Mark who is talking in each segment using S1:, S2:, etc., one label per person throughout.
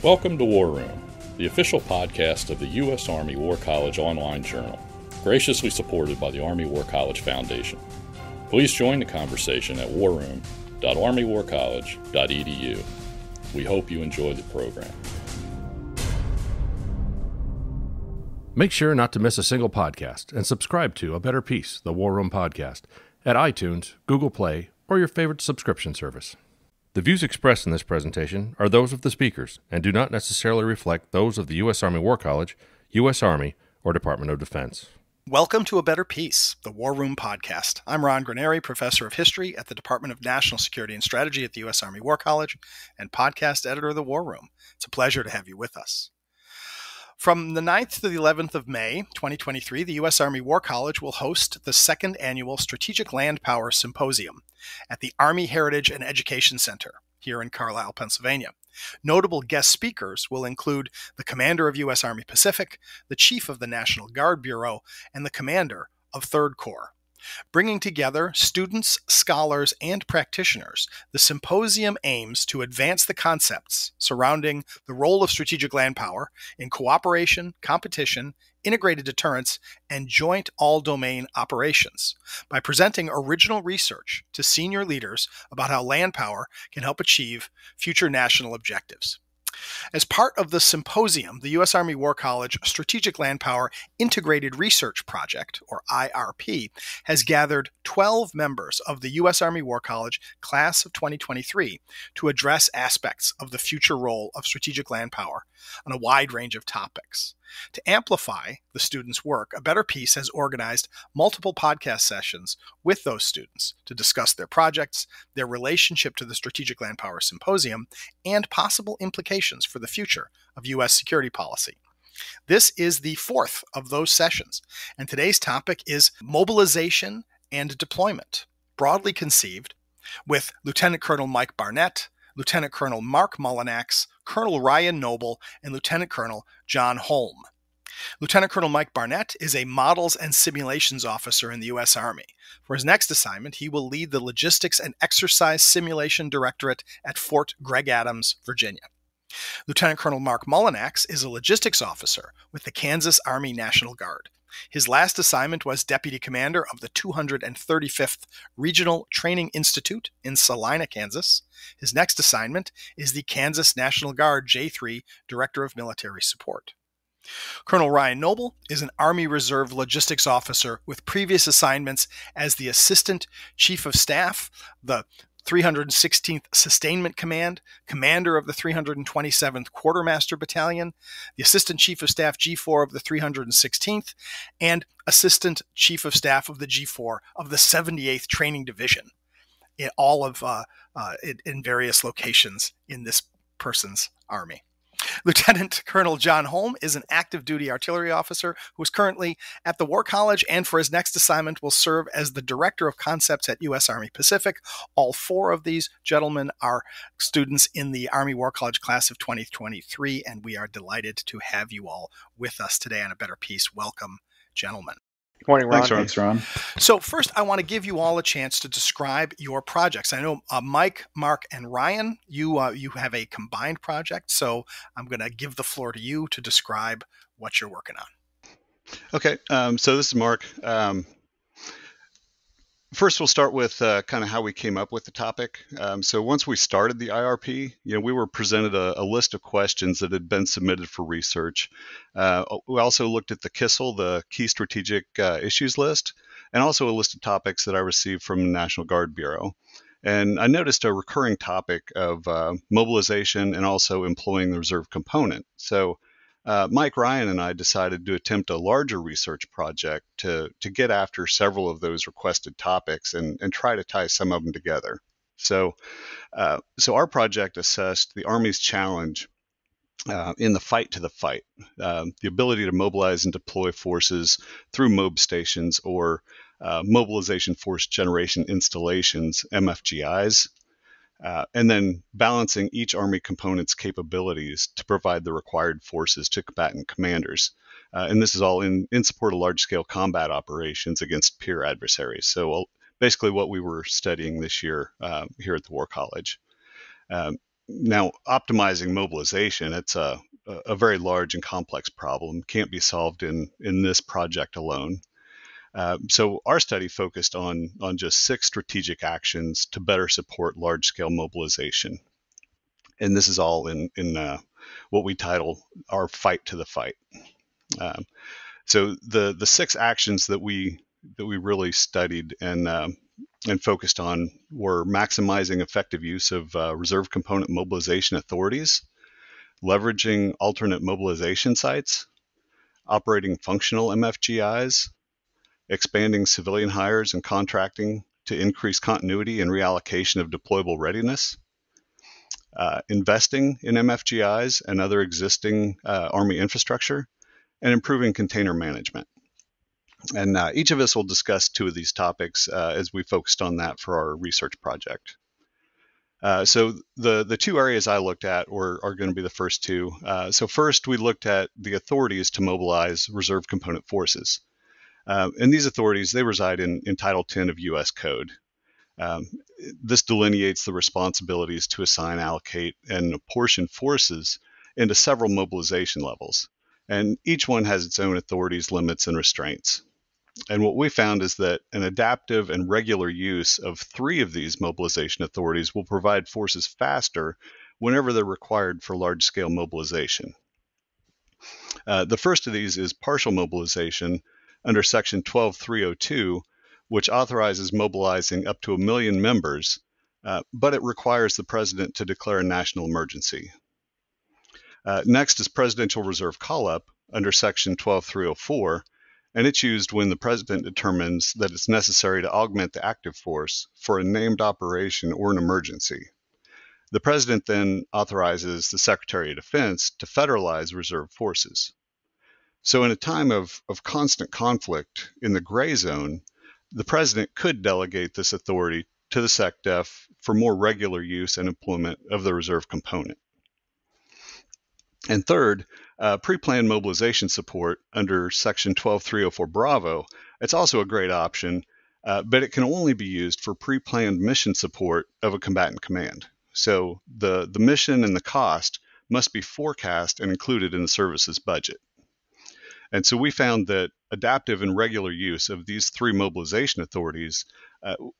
S1: Welcome to War Room, the official podcast of the U.S. Army War College online journal, graciously supported by the Army War College Foundation. Please join the conversation at warroom.armywarcollege.edu. We hope you enjoy the program.
S2: Make sure not to miss a single podcast and subscribe to A Better Peace, the War Room podcast, at iTunes, Google Play, or your favorite subscription service. The views expressed in this presentation are those of the speakers and do not necessarily reflect those of the U.S. Army War College, U.S. Army, or Department of Defense.
S3: Welcome to A Better Peace, the War Room podcast. I'm Ron Granieri, Professor of History at the Department of National Security and Strategy at the U.S. Army War College and podcast editor of the War Room. It's a pleasure to have you with us. From the 9th to the 11th of May, 2023, the U.S. Army War College will host the second annual Strategic Landpower Symposium at the Army Heritage and Education Center here in Carlisle, Pennsylvania. Notable guest speakers will include the Commander of U.S. Army Pacific, the Chief of the National Guard Bureau, and the Commander of 3rd Corps. Bringing together students, scholars, and practitioners, the symposium aims to advance the concepts surrounding the role of strategic land power in cooperation, competition, integrated deterrence, and joint all-domain operations by presenting original research to senior leaders about how land power can help achieve future national objectives. As part of the symposium, the U.S. Army War College Strategic Landpower Integrated Research Project, or IRP, has gathered 12 members of the U.S. Army War College Class of 2023 to address aspects of the future role of strategic land power on a wide range of topics. To amplify the students' work, A Better Peace has organized multiple podcast sessions with those students to discuss their projects, their relationship to the Strategic Landpower Symposium, and possible implications for the future of U.S. security policy. This is the fourth of those sessions, and today's topic is mobilization and deployment, broadly conceived, with Lieutenant Colonel Mike Barnett, Lieutenant Colonel Mark Mullinax, Colonel Ryan Noble, and Lieutenant Colonel Jon Holm. Lieutenant Colonel Mike Barnett is a Models and Simulations Officer in the U.S. Army. For his next assignment, he will lead the Logistics and Exercise Simulation Directorate at Fort Gregg Adams, Virginia. Lieutenant Colonel Mark Mullinax is a Logistics Officer with the Kansas Army National Guard. His last assignment was Deputy Commander of the 235th Regional Training Institute in Salina, Kansas. His next assignment is the Kansas National Guard J3 Director of Military Support. Colonel Ryan Noble is an Army Reserve Logistics Officer with previous assignments as the Assistant Chief of Staff, the 316th Sustainment Command, Commander of the 327th Quartermaster Battalion, the Assistant Chief of Staff G4 of the 316th, and Assistant Chief of Staff of the G4 of the 78th Training Division, in all of in various locations in this person's army. Lieutenant Colonel Jon Holm is an active duty artillery officer who is currently at the War College and for his next assignment will serve as the Director of Concepts at U.S. Army Pacific. All four of these gentlemen are students in the Army War College Class of 2023, and we are delighted to have you all with us today on A Better Peace. Welcome, gentlemen.
S4: Good morning, Ron.
S5: Thanks, Ron.
S3: So first, I want to give you all a chance to describe your projects. I know Mike, Mark, and Ryan, you have a combined project, so I'm going to give the floor to you to describe what you're working on.
S5: Okay, so this is Mark. First, we'll start with kind of how we came up with the topic. So once we started the IRP, we were presented a list of questions that had been submitted for research. We also looked at the KISSL, the Key Strategic Issues list, and also a list of topics that I received from the National Guard Bureau. And I noticed a recurring topic of mobilization and also employing the reserve component. So Mike, Ryan, and I decided to attempt a larger research project to get after several of those requested topics and try to tie some of them together. So our project assessed the Army's challenge in the fight to the fight, the ability to mobilize and deploy forces through MOB stations or mobilization force generation installations, MFGIs, and then balancing each Army component's capabilities to provide the required forces to combatant commanders. And this is all in support of large-scale combat operations against peer adversaries. So basically what we were studying this year here at the War College. Now, optimizing mobilization, it's a very large and complex problem, can't be solved in this project alone. So our study focused on just 6 strategic actions to better support large-scale mobilization. And this is all in what we title our fight to the fight. So the 6 actions that we really studied and focused on were maximizing effective use of reserve component mobilization authorities, leveraging alternate mobilization sites, operating functional MFGIs, expanding civilian hires and contracting to increase continuity and reallocation of deployable readiness, investing in MFGIs and other existing Army infrastructure, and improving container management. And each of us will discuss 2 of these topics as we focused on that for our research project. So the 2 areas I looked at are going to be the first 2. So first, we looked at the authorities to mobilize reserve component forces. And these authorities, they reside in Title 10 of U.S. Code. This delineates the responsibilities to assign, allocate, and apportion forces into several mobilization levels. And each one has its own authorities, limits, and restraints. And what we found is that an adaptive and regular use of 3 of these mobilization authorities will provide forces faster whenever they're required for large-scale mobilization. The first of these is partial mobilization under Section 12302, which authorizes mobilizing up to 1 million members, but it requires the President to declare a national emergency. Next is Presidential Reserve Call-Up under Section 12304, and it's used when the President determines that it's necessary to augment the active force for a named operation or an emergency. The President then authorizes the Secretary of Defense to federalize reserve forces. So in a time of constant conflict in the gray zone, the President could delegate this authority to the SecDef for more regular use and employment of the reserve component. And third, pre-planned mobilization support under Section 12304 Bravo. It's also a great option, but it can only be used for pre-planned mission support of a combatant command. So the mission and the cost must be forecast and included in the service's budget. And so we found that adaptive and regular use of these 3 mobilization authorities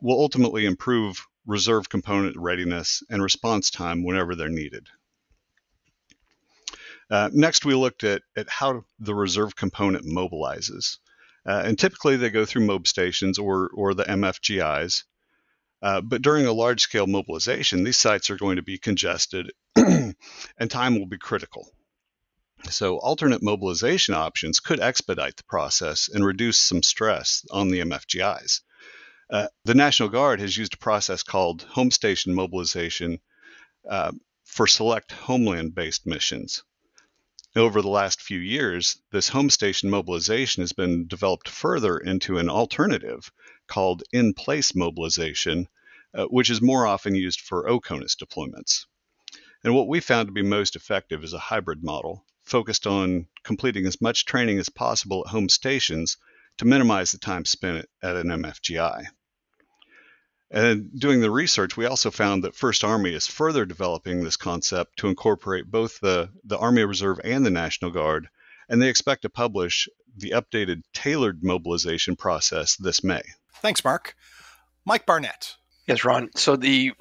S5: will ultimately improve reserve component readiness and response time whenever they're needed. Next, we looked at how the reserve component mobilizes. And typically they go through mob stations or the MFGIs. But during a large-scale mobilization, these sites are going to be congested and time will be critical. So alternate mobilization options could expedite the process and reduce some stress on the MFGIs. The National Guard has used a process called home station mobilization for select homeland-based missions. Over the last few years, this home station mobilization has been developed further into an alternative called in-place mobilization, which is more often used for OCONUS deployments. And what we found to be most effective is a hybrid model focused on completing as much training as possible at home stations to minimize the time spent at an MFGI. And doing the research, we also found that First Army is further developing this concept to incorporate both the Army Reserve and the National Guard, and they expect to publish the updated tailored mobilization process this May.
S3: Thanks, Mark. Mike Barnett.
S4: Yes, Ron. So the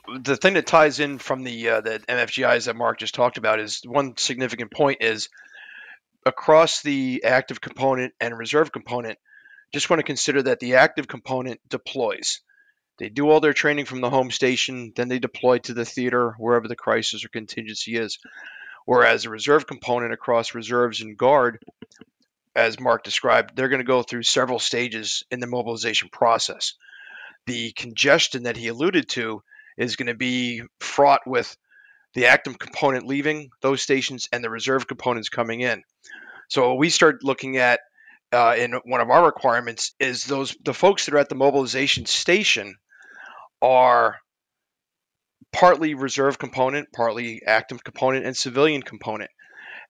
S4: thing that ties in from the MFGIs that Mark just talked about is one significant point is across the active component and reserve component, just want to consider that the active component deploys. They do all their training from the home station, then they deploy to the theater, wherever the crisis or contingency is. Whereas the reserve component across reserves and guard, as Mark described, they're going to go through several stages in the mobilization process. The congestion that he alluded to is going to be fraught with the active component leaving those stations and the reserve components coming in. So what we start looking at in one of our requirements is the folks that are at the mobilization station are partly reserve component, partly active component, and civilian component.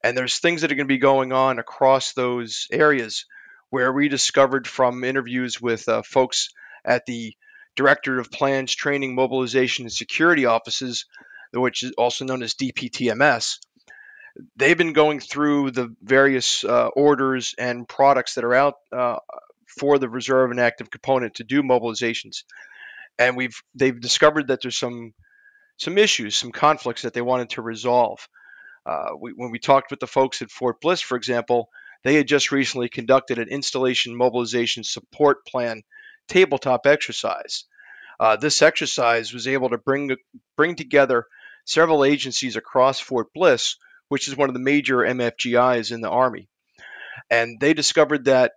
S4: And there's things that are going to be going on across those areas where we discovered from interviews with folks at the Director of Plans, Training, Mobilization, and Security offices which is also known as DPTMS. They've been going through the various orders and products that are out for the reserve and active component to do mobilizations, and they've discovered that there's some issues, some conflicts that they wanted to resolve. When we talked with the folks at Fort Bliss, for example, they had just recently conducted an installation mobilization support plan tabletop exercise. This exercise was able to bring together several agencies across Fort Bliss, which is one of the major MFGIs in the Army, and they discovered that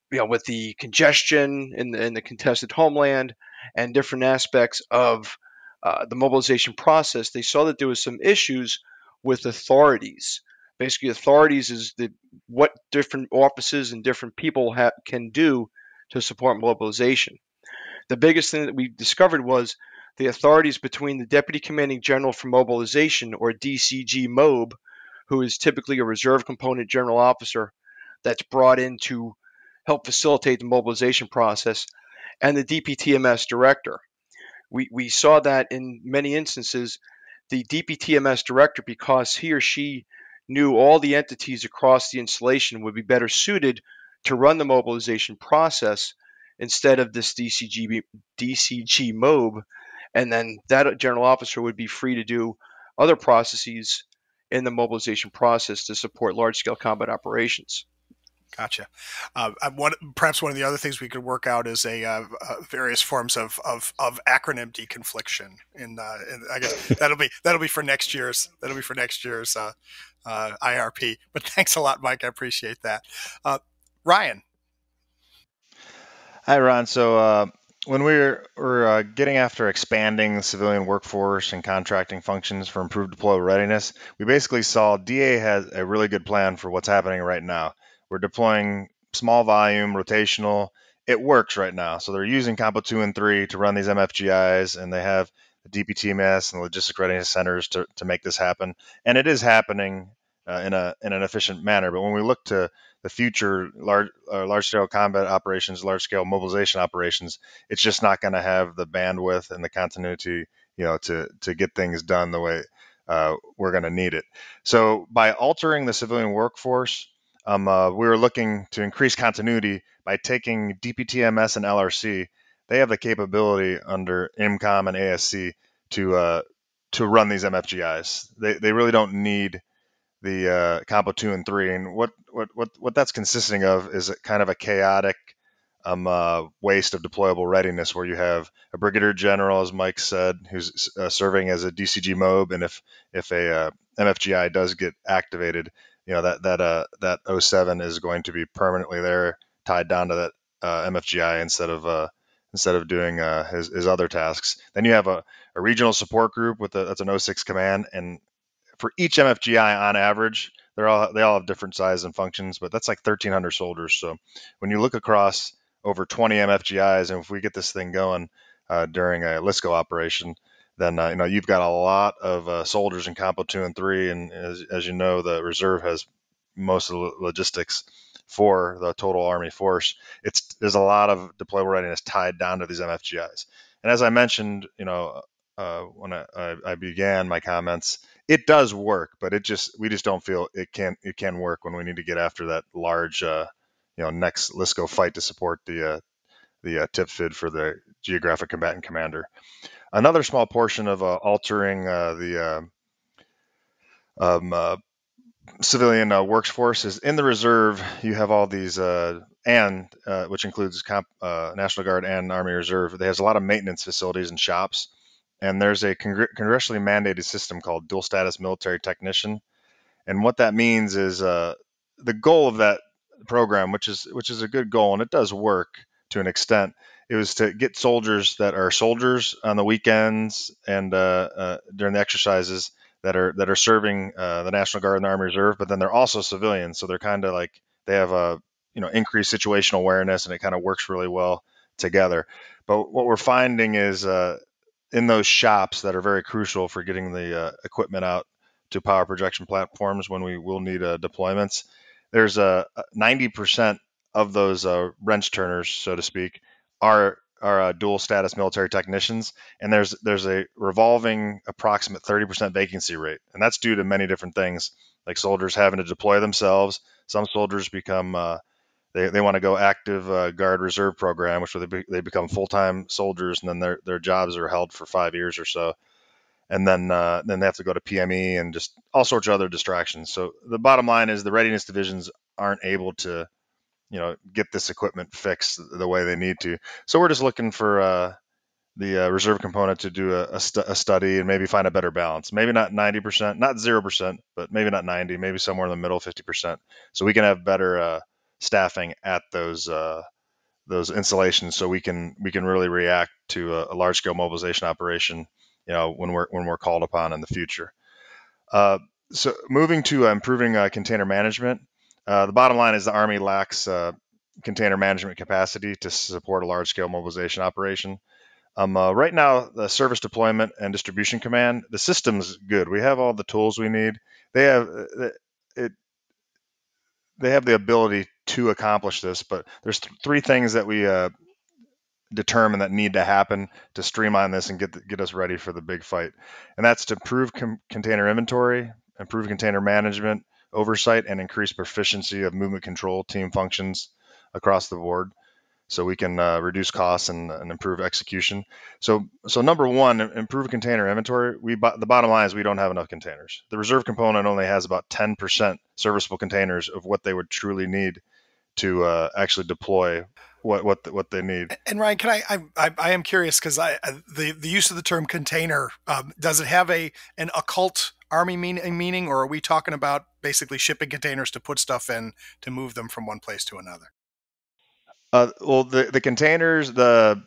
S4: with the congestion in the contested homeland and different aspects of the mobilization process, they saw that there was some issues with authorities. Basically, authorities is what different offices and different people can do to support mobilization. The biggest thing that we discovered was the authorities between the Deputy Commanding General for Mobilization, or DCG MOB, who is typically a reserve component general officer that's brought in to help facilitate the mobilization process, and the DPTMS director. We saw that in many instances, the DPTMS director, because he or she knew all the entities across the installation, would be better suited to run the mobilization process instead of this DCG MOB, and then that general officer would be free to do other processes in the mobilization process to support large-scale combat operations.
S3: Gotcha. Perhaps one of the other things we could work out is various forms of acronym deconfliction. I guess that'll be for next year's IRP. But thanks a lot, Mike. I appreciate that. Ryan.
S6: Hi, Ron. So when we're getting after expanding the civilian workforce and contracting functions for improved deployable readiness, we basically saw DA has a really good plan for what's happening right now. We're deploying small volume, rotational. It works right now. So they're using Compo 2 and 3 to run these MFGIs, and they have the DPTMS and the logistic readiness centers to make this happen. And it is happening in an efficient manner. But when we look to the future large-scale combat operations, large-scale mobilization operations, it's just not going to have the bandwidth and the continuity, to get things done the way we're going to need it. So by altering the civilian workforce, we were looking to increase continuity by taking DPTMS and LRC. They have the capability under IMCOM and ASC to run these MFGIs. They really don't need the Compo 2 and 3. And what that's consisting of is kind of a chaotic waste of deployable readiness, where you have a brigadier general, as Mike said, who's serving as a DCG MOB, and if a MFGI does get activated, that 07 is going to be permanently there, tied down to that MFGI instead of doing his other tasks. Then you have a regional support group that's an 06 command, and for each MFGI on average, they all have different sizes and functions, but that's like 1,300 soldiers. So when you look across over 20 MFGIs, and if we get this thing going during a LISCO operation, then you've got a lot of soldiers in Compo 2 and 3, and as you know, the reserve has most of the logistics for the total Army force. There's a lot of deployable readiness tied down to these MFGIs. And as I mentioned, when I began my comments, it does work, but we just don't feel it can work when we need to get after that large next LISCO fight to support the TIPFID for the geographic combatant commander. Another small portion of altering the civilian workforce is in the reserve. You have all these which includes National Guard and Army Reserve. There's a lot of maintenance facilities and shops, and there's a congressionally mandated system called dual status military technician. And what that means is the goal of that program, which is a good goal, and it does work to an extent. It was to get soldiers that are soldiers on the weekends and during the exercises that are serving the National Guard and the Army Reserve, but then they're also civilians. So they're kind of like, they have a increased situational awareness, and it kind of works really well together. But what we're finding is in those shops that are very crucial for getting the equipment out to power projection platforms when we will need deployments, there's 90% of those wrench turners, so to speak, are are dual status military technicians, and there's a revolving approximate 30% vacancy rate, and that's due to many different things, like soldiers having to deploy themselves. Some soldiers become they want to go active guard reserve program, which they become full-time soldiers, and then their jobs are held for 5 years or so, and then they have to go to PME and just all sorts of other distractions. So the bottom line is the readiness divisions aren't able to get this equipment fixed the way they need to. So we're just looking for the reserve component to do a study and maybe find a better balance. Maybe not 90%, not 0%, but maybe not 90, maybe somewhere in the middle, 50%. So we can have better staffing at those installations, so we can really react to a large scale mobilization operation, when we're called upon in the future. So moving to improving container management. The bottom line is the Army lacks container management capacity to support a large-scale mobilization operation. Right now, the Service Deployment and Distribution Command, the system's good. We have all the tools we need. They have the ability to accomplish this, but there's three things that we determine that need to happen to streamline this and get us ready for the big fight. And that's to improve container inventory, improve container management, oversight, and increase proficiency of movement control team functions across the board, so we can reduce costs and improve execution. So number one, improve container inventory. The bottom line is we don't have enough containers. The reserve component only has about 10% serviceable containers of what they would truly need to actually deploy what they need.
S3: And Ryan, can I am curious, because the use of the term container, does it have an occult Army meaning, or are we talking about basically shipping containers to put stuff in to move them from one place to another?
S6: Well, the containers, the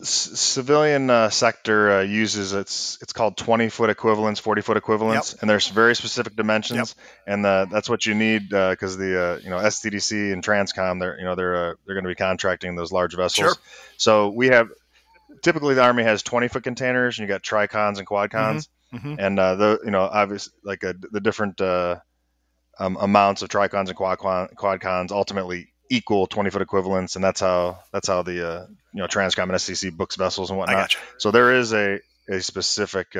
S6: civilian sector uses it's called 20-foot equivalents, 40-foot equivalents, and there's very specific dimensions, and that's what you need because the STDC and Transcom, they're going to be contracting those large vessels.
S3: Sure.
S6: So we have typically the Army has 20-foot containers, and you got tricons and quadcons, and obviously like the different amounts of tricons and quadcons ultimately equal 20-foot equivalents, and that's how the Transcom and SCC books vessels and whatnot.
S3: Gotcha.
S6: So there is a specific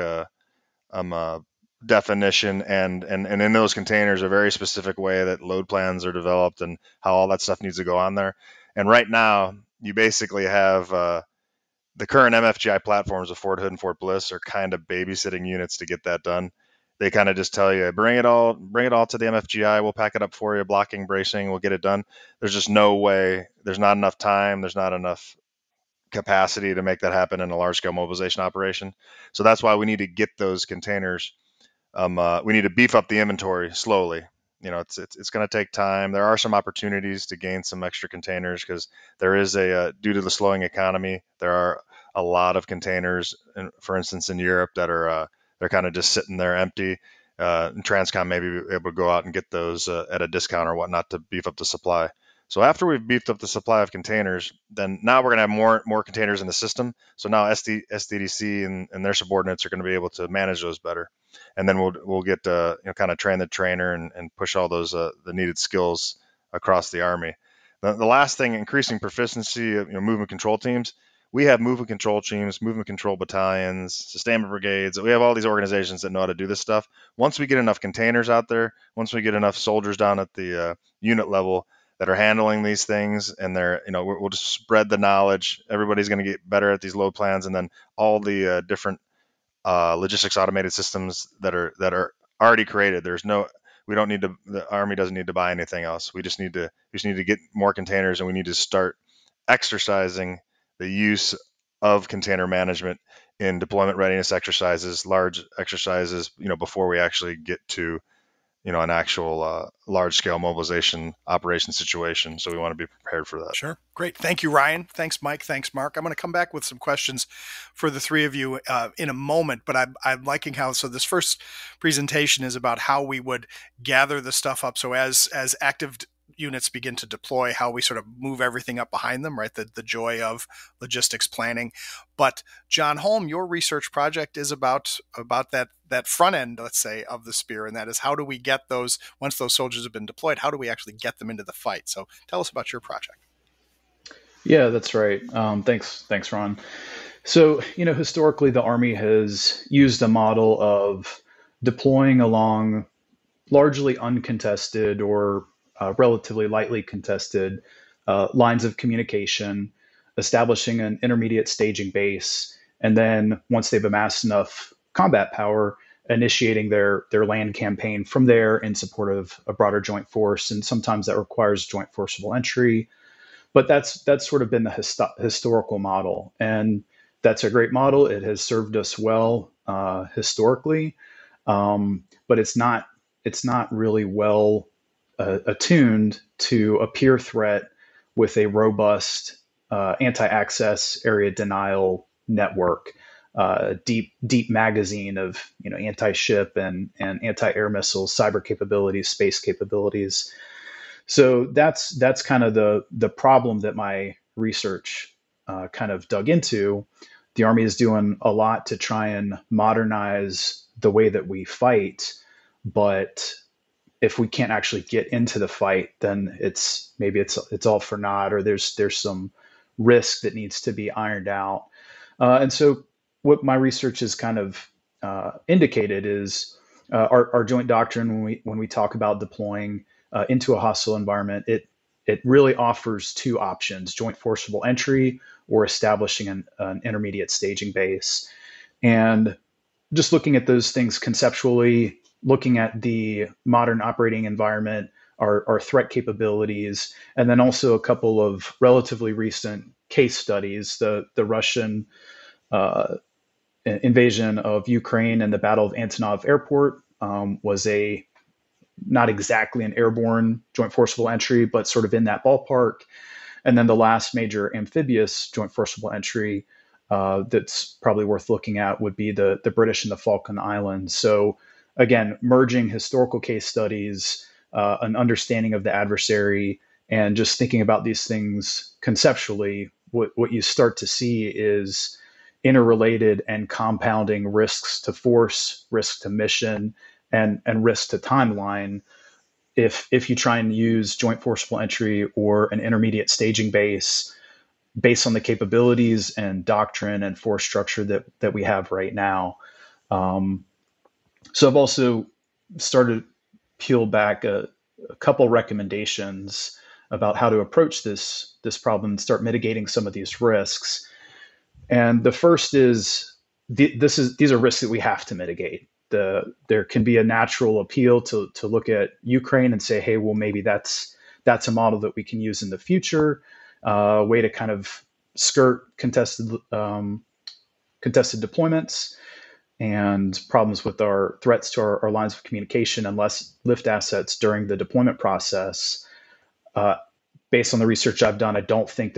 S6: definition, and in those containers a very specific way that load plans are developed and how all that stuff needs to go on there. And right now you basically have the current MFGI platforms of Fort Hood and Fort Bliss are kind of babysitting units to get that done. They kind of just tell you, bring it all to the MFGI. We'll pack it up for you, blocking, bracing, we'll get it done. There's just no way. There's not enough time. There's not enough capacity to make that happen in a large-scale mobilization operation. So that's why we need to get those containers. We need to beef up the inventory slowly. It's going to take time. There are some opportunities to gain some extra containers because there is due to the slowing economy, there are a lot of containers, for instance, in Europe that are they're kind of just sitting there empty. And Transcom may be able to go out and get those at a discount or whatnot to beef up the supply. So after we've beefed up the supply of containers, then now we're going to have more containers in the system. So now SDDC and their subordinates are going to be able to manage those better. And then we'll get kind of train the trainer and push all those the needed skills across the Army. The last thing, increasing proficiency of movement control teams. We have movement control teams, movement control battalions, sustainment brigades. We have all these organizations that know how to do this stuff. Once we get enough containers out there, once we get enough soldiers down at the unit level that are handling these things, and we'll just spread the knowledge. Everybody's going to get better at these load plans, and then all the different logistics automated systems that are already created. The Army doesn't need to buy anything else. We just need to get more containers, and we need to start exercising the use of container management in deployment readiness exercises, large exercises, before we actually get to, an actual large-scale mobilization operation situation. So we want to be prepared for that.
S3: Sure. Great. Thank you, Ryan. Thanks, Mike. Thanks, Mark. I'm going to come back with some questions for the three of you in a moment, but I'm liking how, so this first presentation is about how we would gather the stuff up. So as active units begin to deploy, how we sort of move everything up behind them, right? The joy of logistics planning. But Jon Holm, your research project is about that front end, let's say, of the spear, and that is how do we get those, once those soldiers have been deployed, how do we actually get them into the fight? So tell us about your project.
S7: Yeah, that's right. Thanks, Ron. So, historically, the Army has used a model of deploying along largely uncontested or relatively lightly contested lines of communication, establishing an intermediate staging base, and then once they've amassed enough combat power, initiating their land campaign from there in support of a broader joint force. And sometimes that requires joint forcible entry. But that's sort of been the historical model, and that's a great model. It has served us well historically, but it's not really well attuned to a peer threat with a robust anti-access area denial network, deep magazine of anti-ship and anti-air missiles, cyber capabilities, space capabilities. So that's kind of the problem that my research kind of dug into. The Army is doing a lot to try and modernize the way that we fight, but if we can't actually get into the fight, then it's all for naught, or there's some risk that needs to be ironed out. And so, what my research has kind of indicated is our joint doctrine when we talk about deploying into a hostile environment, it really offers two options: joint forcible entry or establishing an intermediate staging base. And just looking at those things conceptually, looking at the modern operating environment, our threat capabilities, and then also a couple of relatively recent case studies. The Russian invasion of Ukraine and the Battle of Antonov Airport was not exactly an airborne joint forcible entry, but sort of in that ballpark. And then the last major amphibious joint forcible entry that's probably worth looking at would be the British and the Falkland Islands. So again, merging historical case studies, an understanding of the adversary, and just thinking about these things conceptually, what you start to see is interrelated and compounding risks to force, risk to mission, and risk to timeline. If you try and use joint forcible entry or an intermediate staging base based on the capabilities and doctrine and force structure that we have right now. So I've also started to peel back a couple recommendations about how to approach this problem and start mitigating some of these risks. And the first is these are risks that we have to mitigate. There can be a natural appeal to look at Ukraine and say, hey, well, maybe that's a model that we can use in the future, way to kind of skirt contested deployments and problems with our threats to our lines of communication and less lift assets during the deployment process. Based on the research I've done, I don't think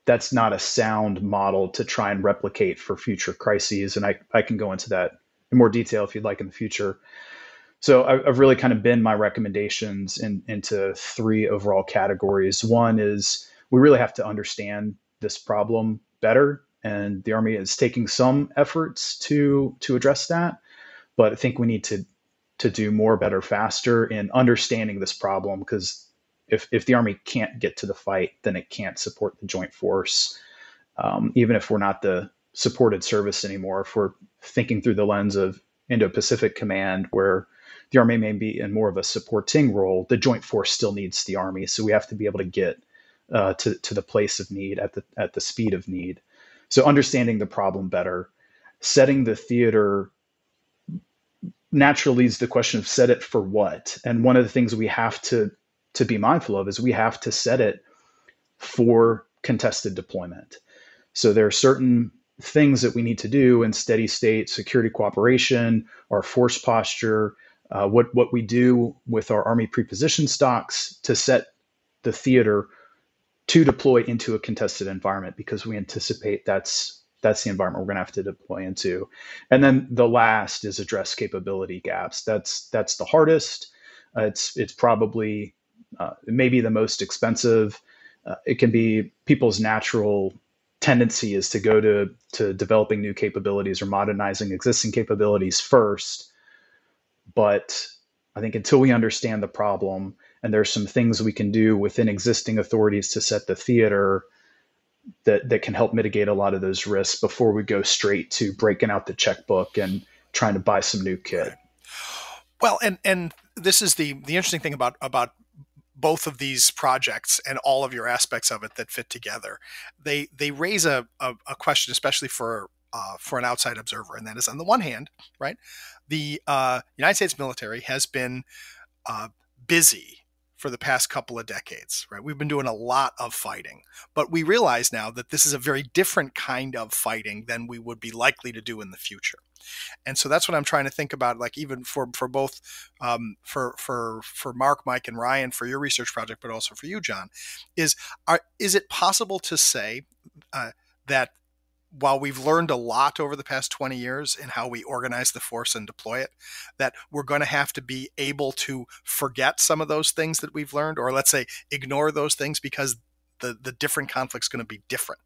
S7: that's not a sound model to try and replicate for future crises. And I can go into that in more detail if you'd like in the future. So I've really kind of been my recommendations into three overall categories. One is we really have to understand this problem better, and the Army is taking some efforts to address that. But I think we need to do more, better, faster in understanding this problem, because if the Army can't get to the fight, then it can't support the joint force. Even if we're not the supported service anymore, if we're thinking through the lens of Indo-Pacific Command, where the Army may be in more of a supporting role, the joint force still needs the Army. So we have to be able to get to the place of need at the speed of need. So understanding the problem better, setting the theater naturally leads to the question of set it for what. And one of the things we have to be mindful of is we have to set it for contested deployment. So there are certain things that we need to do in steady state security cooperation, our force posture, what we do with our Army preposition stocks to set the theater to deploy into a contested environment, because we anticipate that's the environment we're going to have to deploy into. And then the last is address capability gaps. That's the hardest. It's probably maybe the most expensive. It can be people's natural tendency is to go to developing new capabilities or modernizing existing capabilities first. But I think until we understand the problem and there's some things we can do within existing authorities to set the theater that can help mitigate a lot of those risks before we go straight to breaking out the checkbook and trying to buy some new kit.
S3: Right. Well, and this is the interesting thing about both of these projects and all of your aspects of it that fit together. They raise a question, especially for an outside observer, and that is, on the one hand, right, the United States military has been busy for the past couple of decades, right? We've been doing a lot of fighting, but we realize now that this is a very different kind of fighting than we would be likely to do in the future. And so that's what I'm trying to think about, like even for both for Mark, Mike, and Ryan for your research project, but also for you, Jon, is it possible to say that while we've learned a lot over the past 20 years in how we organize the force and deploy it, that we're going to have to be able to forget some of those things that we've learned, or let's say ignore those things because the different conflict's going to be different.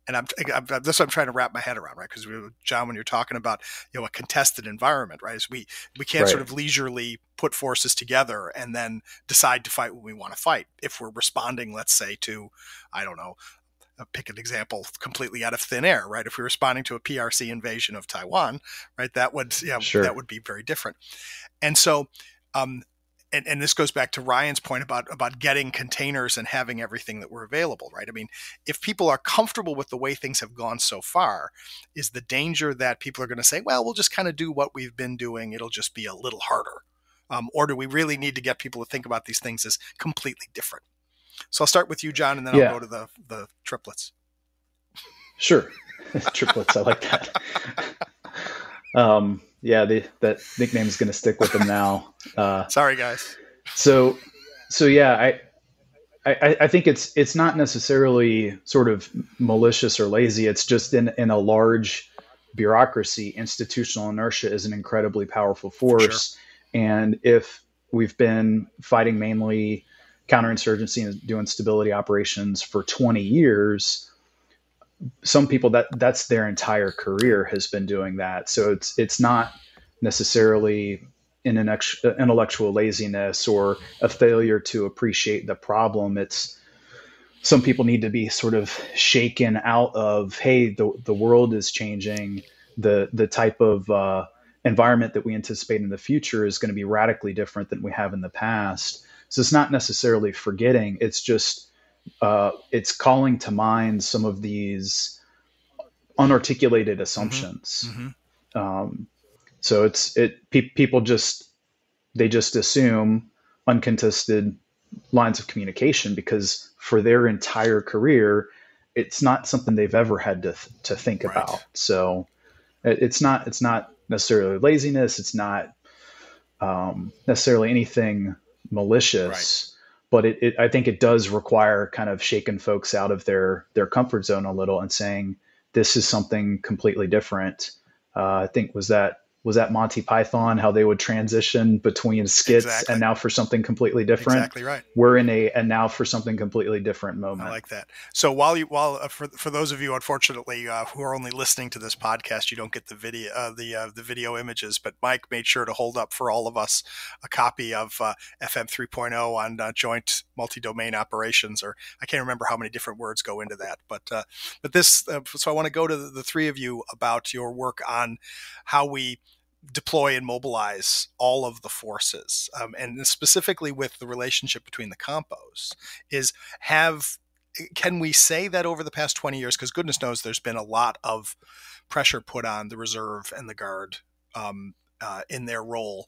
S3: And that's what I'm trying to wrap my head around, right? Because Jon, when you're talking about a contested environment, right, is we can't sort of leisurely put forces together and then decide to fight when we want to fight. If we're responding, let's say, to, I don't know, pick an example completely out of thin air, right? If we're responding to a PRC invasion of Taiwan, right, that would that would be very different. And so, and this goes back to Ryan's point about getting containers and having everything that were available, right? I mean, if people are comfortable with the way things have gone so far, is the danger that people are going to say, well, we'll just kind of do what we've been doing. It'll just be a little harder. Or do we really need to get people to think about these things as completely different? So I'll start with you, Jon, and then I'll go to the triplets.
S7: Sure. Triplets. I like that. That nickname is going to stick with them now.
S3: Sorry, guys.
S7: So yeah, I think it's not necessarily sort of malicious or lazy. It's just in a large bureaucracy, institutional inertia is an incredibly powerful force. Sure. And if we've been fighting mainly counterinsurgency and doing stability operations for 20 years, some people that's their entire career has been doing that. So it's not necessarily an intellectual laziness or a failure to appreciate the problem. It's some people need to be sort of shaken out of, hey, the world is changing. The type of environment that we anticipate in the future is going to be radically different than we have in the past. So it's not necessarily forgetting. It's just it's calling to mind some of these unarticulated assumptions. Mm-hmm. So people just assume uncontested lines of communication because for their entire career, it's not something they've ever had to think about. So it's not necessarily laziness. It's not necessarily anything malicious, but I think it does require kind of shaking folks out of their comfort zone a little and saying, this is something completely different. I think was that Monty Python, how they would transition between skits and now for something completely different.
S3: Exactly right.
S7: We're in a now for something completely different moment.
S3: I like that. So for those of you, unfortunately, who are only listening to this podcast, you don't get the video, the video images. But Mike made sure to hold up for all of us a copy of FM 3.0 on joint multi-domain operations, or I can't remember how many different words go into that. But this, so I want to go to the three of you about your work on how we deploy and mobilize all of the forces, and specifically with the relationship between the compos, can we say that over the past 20 years, because goodness knows there's been a lot of pressure put on the reserve and the guard in their role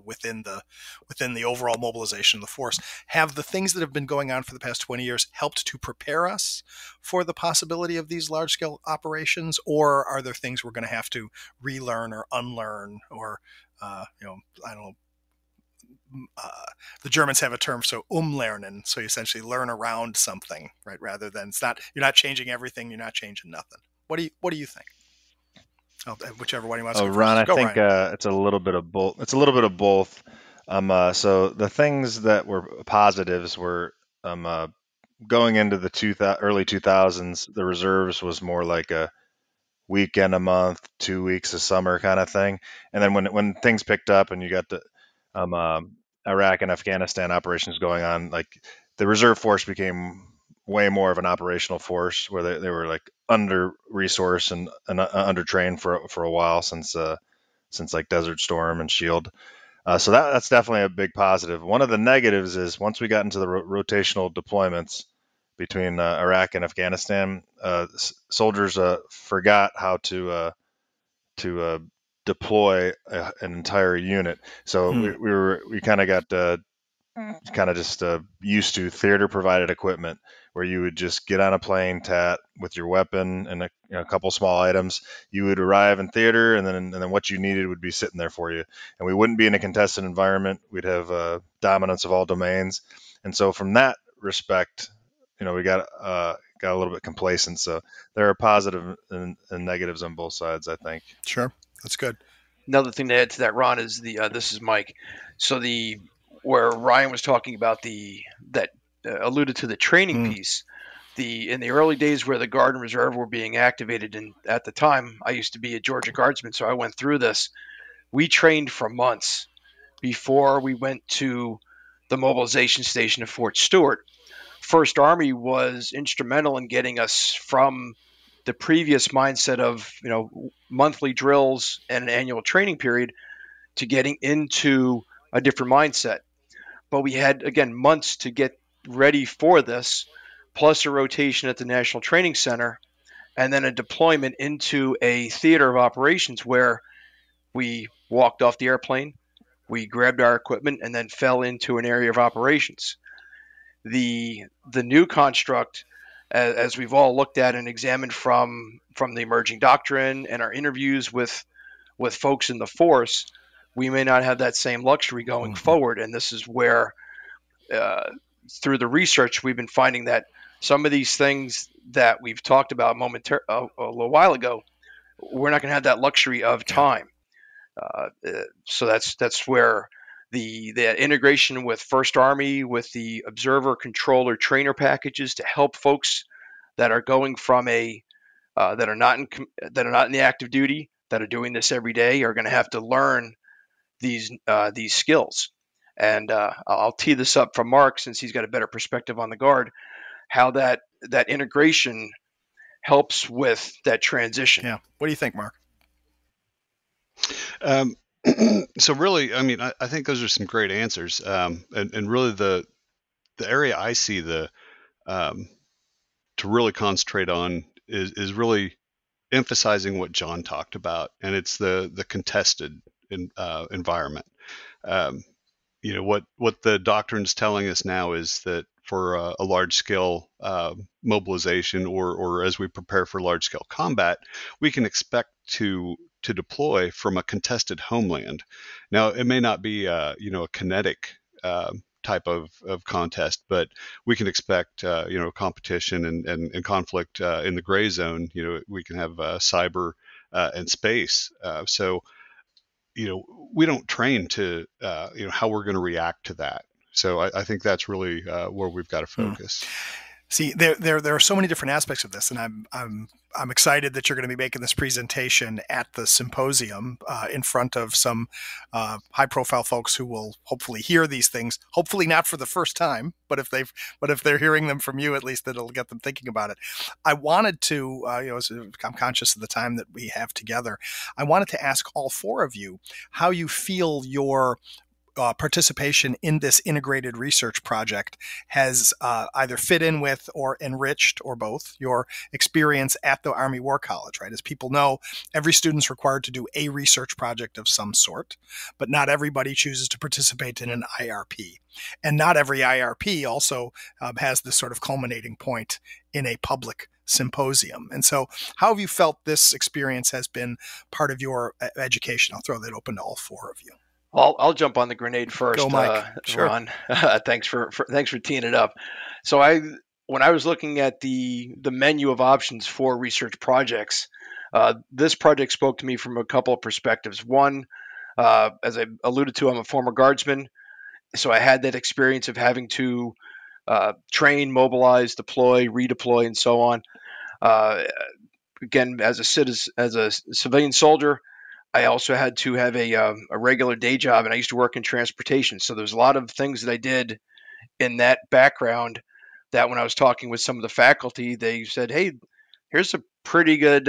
S3: within the overall mobilization of the force. Have the things that have been going on for the past 20 years helped to prepare us for the possibility of these large-scale operations, or are there things we're going to have to relearn or unlearn, or I don't know, the Germans have a term, so umlernen, so you essentially learn around something, right? Rather than you're not changing everything, you're not changing nothing. What do you think? Whichever one you want to go
S6: Ron,
S3: first.
S6: I think it's a little bit of both. It's a little bit of both. So the things that were positives were going into the early 2000s, the reserves was more like a weekend a month, 2 weeks a summer kind of thing. And then when things picked up and you got the Iraq and Afghanistan operations going on, like the reserve force became way more of an operational force, where they were like under resourced and under trained for a while since like Desert Storm and Shield. So that's definitely a big positive. One of the negatives is once we got into the rotational deployments between Iraq and Afghanistan, soldiers forgot how to deploy an entire unit. So we kind of got just used to theater provided equipment, where you would just get on a plane, TAT, with your weapon and a couple small items. You would arrive in theater, and then what you needed would be sitting there for you. And we wouldn't be in a contested environment. We'd have dominance of all domains. And so from that respect, we got a little bit complacent. So there are positive and negatives on both sides, I think.
S3: Sure, that's good.
S4: Another thing to add to that, Ron, is this is Mike. So where Ryan was talking about that alluded to the training piece. In the early days where the Guard and Reserve were being activated, and at the time I used to be a Georgia Guardsman, so I went through this. We trained for months before we went to the mobilization station at Fort Stewart. First Army was instrumental in getting us from the previous mindset of monthly drills and an annual training period to getting into a different mindset. But we had, again, months to get ready for this, plus a rotation at the National Training Center, and then a deployment into a theater of operations where we walked off the airplane, we grabbed our equipment, and then fell into an area of operations. The new construct, as we've all looked at and examined from the emerging doctrine and our interviews with folks in the force, we may not have that same luxury going forward. And this is where, through the research, we've been finding that some of these things that we've talked about a little while ago, we're not going to have that luxury of time. So that's where the integration with First Army, with the observer, controller, trainer packages to help folks that are going from that are not in the active duty, that are doing this every day, are going to have to learn these skills. And I'll tee this up from Mark, since he's got a better perspective on the Guard, how that integration helps with that transition.
S3: Yeah. What do you think, Mark?
S5: So really, I mean, I think those are some great answers. And really the area I see to really concentrate on is really emphasizing what Jon talked about, and it's the contested environment. What the doctrine's telling us now is that for a large scale mobilization, or as we prepare for large scale combat, we can expect to deploy from a contested homeland. Now, it may not be a kinetic type of contest, but we can expect competition and conflict in the gray zone. We can have cyber and space. So we don't train to how we're going to react to that. So I think that's really where we've got to focus.
S3: See, there are so many different aspects of this, and I'm excited that you're going to be making this presentation at the symposium in front of some high-profile folks who will hopefully hear these things. Hopefully not for the first time, but if they're hearing them from you, at least it'll get them thinking about it. I wanted to, I'm conscious of the time that we have together. I wanted to ask all four of you how you feel your participation in this integrated research project has either fit in with or enriched, or both, your experience at the Army War College, right? As people know, every student's required to do a research project of some sort, but not everybody chooses to participate in an IRP. And not every IRP also has this sort of culminating point in a public symposium. And so how have you felt this experience has been part of your education? I'll throw that open to all four of you.
S4: I'll jump on the grenade first.
S3: Go, Mike. Sure.
S4: Ron. Thanks for teeing it up. So when I was looking at the menu of options for research projects, this project spoke to me from a couple of perspectives. One, as I alluded to, I'm a former guardsman, so I had that experience of having to train, mobilize, deploy, redeploy, and so on. Again, as a civilian soldier, I also had to have a regular day job, and I used to work in transportation. So there's a lot of things that I did in that background that when I was talking with some of the faculty, they said, "Hey, here's a pretty good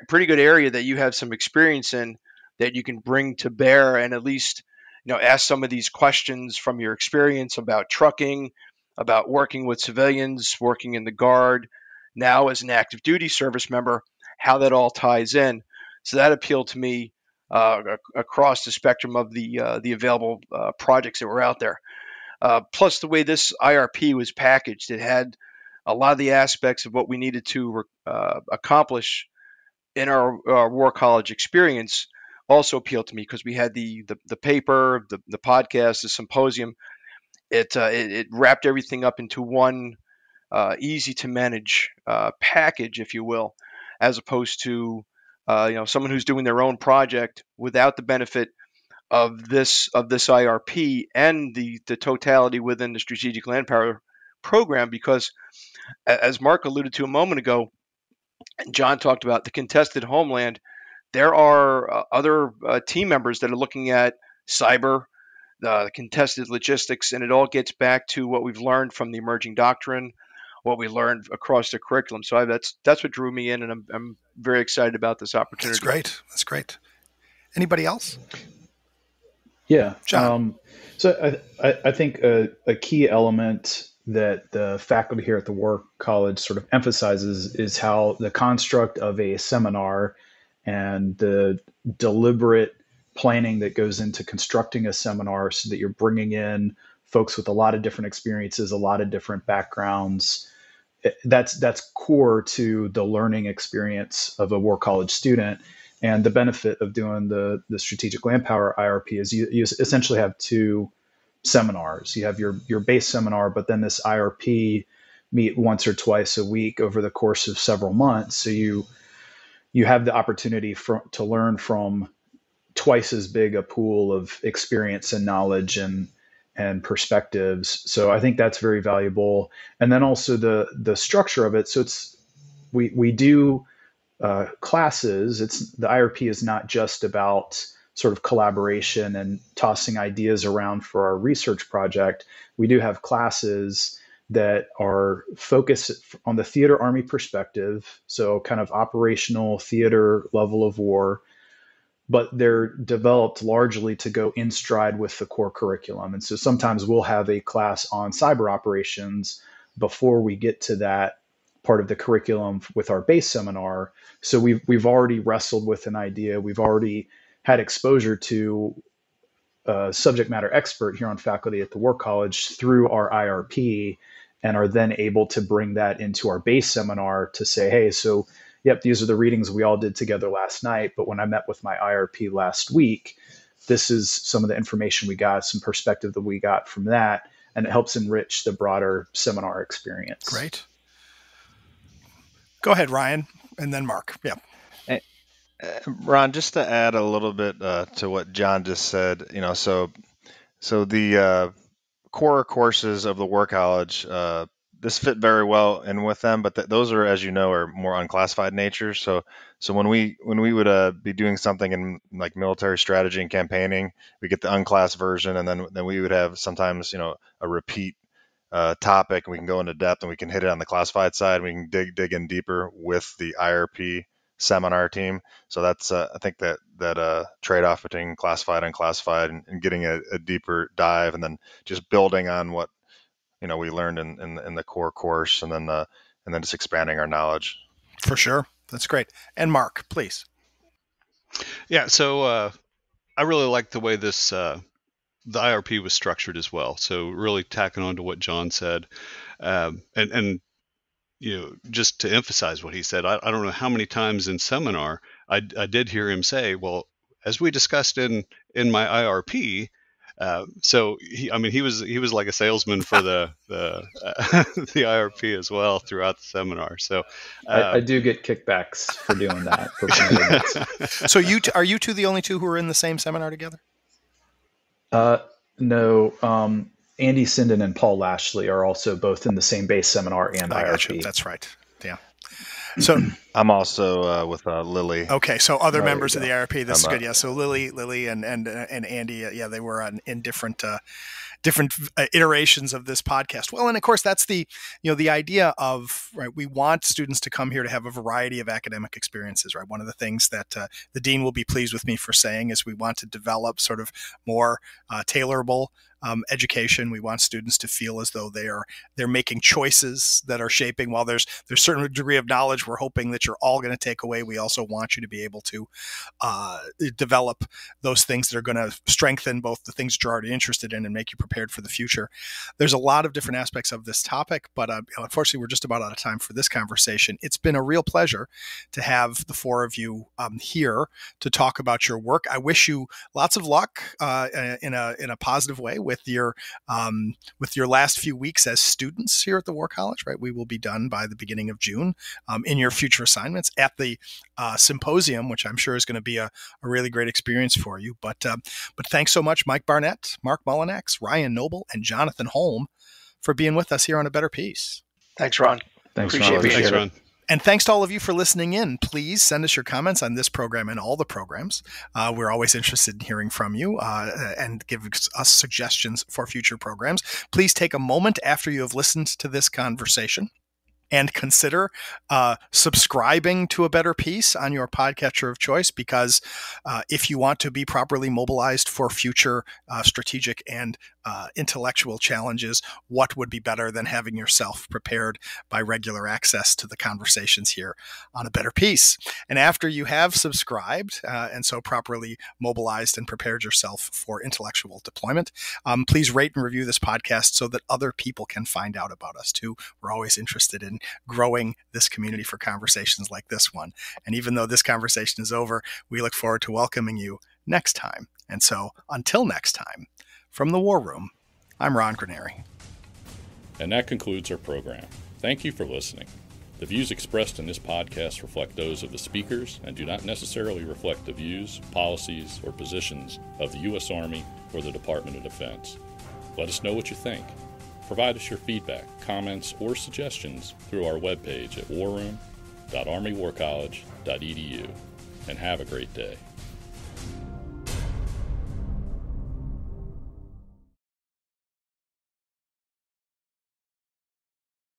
S4: pretty good area that you have some experience in that you can bring to bear, and at least ask some of these questions from your experience about trucking, about working with civilians, working in the Guard, now as an active duty service member, how that all ties in." So that appealed to me across the spectrum of the available projects that were out there. Plus, the way this IRP was packaged, it had a lot of the aspects of what we needed to accomplish in our War College experience also appealed to me because we had the paper, the podcast, the symposium. It wrapped everything up into one easy to manage package, if you will, as opposed to someone who's doing their own project without the benefit of this IRP and the totality within the Strategic Landpower program. Because as Mark alluded to a moment ago, and Jon talked about the contested homeland, there are other team members that are looking at cyber, the contested logistics, and it all gets back to what we've learned from the emerging doctrine, what we learned across the curriculum. So that's what drew me in, and I'm very excited about this opportunity.
S3: That's great. Anybody else?
S7: Yeah,
S3: Jon.
S7: So I think a key element that the faculty here at the War College sort of emphasizes is how the construct of a seminar and the deliberate planning that goes into constructing a seminar so that you're bringing in folks with a lot of different experiences, a lot of different backgrounds. That's core to the learning experience of a War College student. And the benefit of doing the Strategic Landpower IRP is you essentially have two seminars. You have your base seminar, but then this IRP meet once or twice a week over the course of several months. So you have the opportunity to learn from twice as big a pool of experience and knowledge and perspectives. So I think that's very valuable. And then also the structure of it. So we do classes. The IRP is not just about sort of collaboration and tossing ideas around for our research project. We do have classes that are focused on the theater army perspective, so kind of operational theater level of war, but they're developed largely to go in stride with the core curriculum. And so sometimes we'll have a class on cyber operations before we get to that part of the curriculum with our base seminar. So we've already wrestled with an idea. We've already had exposure to a subject matter expert here on faculty at the War College through our IRP, and are then able to bring that into our base seminar to say, hey, so yep, these are the readings we all did together last night, but when I met with my IRP last week, this is some of the information we got, some perspective that we got from that, and it helps enrich the broader seminar experience.
S3: Great. Go ahead, Ryan, and then Mark. Yeah.
S6: Ron, just to add a little bit to what Jon just said, so the core courses of the War College, this fit very well in with them, but those are, as you know, are more unclassified nature. So when we would be doing something in like military strategy and campaigning, we get the unclass version, and then we would have sometimes a repeat topic, and we can go into depth, and we can hit it on the classified side. We can dig in deeper with the IRP seminar team. So that's I think that trade-off between classified and unclassified, and getting a deeper dive, and then just building on what we learned in the core course, and then just expanding our knowledge.
S3: For sure. That's great. And Mark, please.
S5: Yeah, so I really like the way this the IRP was structured as well. So really tacking on to what Jon said, and just to emphasize what he said, I don't know how many times in seminar I did hear him say, well, as we discussed in my IRP. So he was like a salesman for the IRP as well throughout the seminar. So
S7: I do get kickbacks for doing that.
S3: So are you two the only two who are in the same seminar together?
S7: No. Andy Sinden and Paul Lashley are also both in the same base seminar and IRP.
S3: That's right. Yeah. So
S6: I'm also with Lily.
S3: Okay, so other
S6: Oh,
S3: members of
S6: there
S3: the
S6: you
S3: IRP. This is
S6: I'm,
S3: good. Yeah, so Lily, and Andy. Yeah, they were in different iterations of this podcast. Well, and of course, that's the idea of, right. We want students to come here to have a variety of academic experiences. Right. One of the things that the dean will be pleased with me for saying is we want to develop sort of more tailorable education. We want students to feel as though they're making choices that are shaping. While there's a certain degree of knowledge we're hoping that you're all going to take away, we also want you to be able to develop those things that are going to strengthen both the things that you're already interested in and make you prepared for the future. There's a lot of different aspects of this topic, but unfortunately, we're just about out of time for this conversation. It's been a real pleasure to have the four of you here to talk about your work. I wish you lots of luck in a positive way with your last few weeks as students here at the War College. Right, we will be done by the beginning of June in your future assignments at the symposium, which I'm sure is going to be a really great experience for you. But thanks so much, Mike Barnett, Mark Mullinax, Ryan Noble, and Jonathan Holm for being with us here on A Better Peace.
S4: Thanks, Ron.
S7: Appreciate
S5: Thanks,
S7: it.
S5: Ron.
S3: And thanks to all of you for listening in. Please send us your comments on this program and all the programs. We're always interested in hearing from you and give us suggestions for future programs. Please take a moment after you have listened to this conversation and consider subscribing to A Better Peace on your podcatcher of choice, because if you want to be properly mobilized for future strategic and intellectual challenges, what would be better than having yourself prepared by regular access to the conversations here on A Better Peace? And after you have subscribed and so properly mobilized and prepared yourself for intellectual deployment, please rate and review this podcast so that other people can find out about us too. We're always interested in growing this community for conversations like this one. And even though this conversation is over, we look forward to welcoming you next time. And so until next time, from the War Room, I'm Ron Granieri.
S1: And that concludes our program. Thank you for listening. The views expressed in this podcast reflect those of the speakers and do not necessarily reflect the views, policies, or positions of the U.S. Army or the Department of Defense. Let us know what you think. Provide us your feedback, comments, or suggestions through our webpage at warroom.armywarcollege.edu. And have a great day.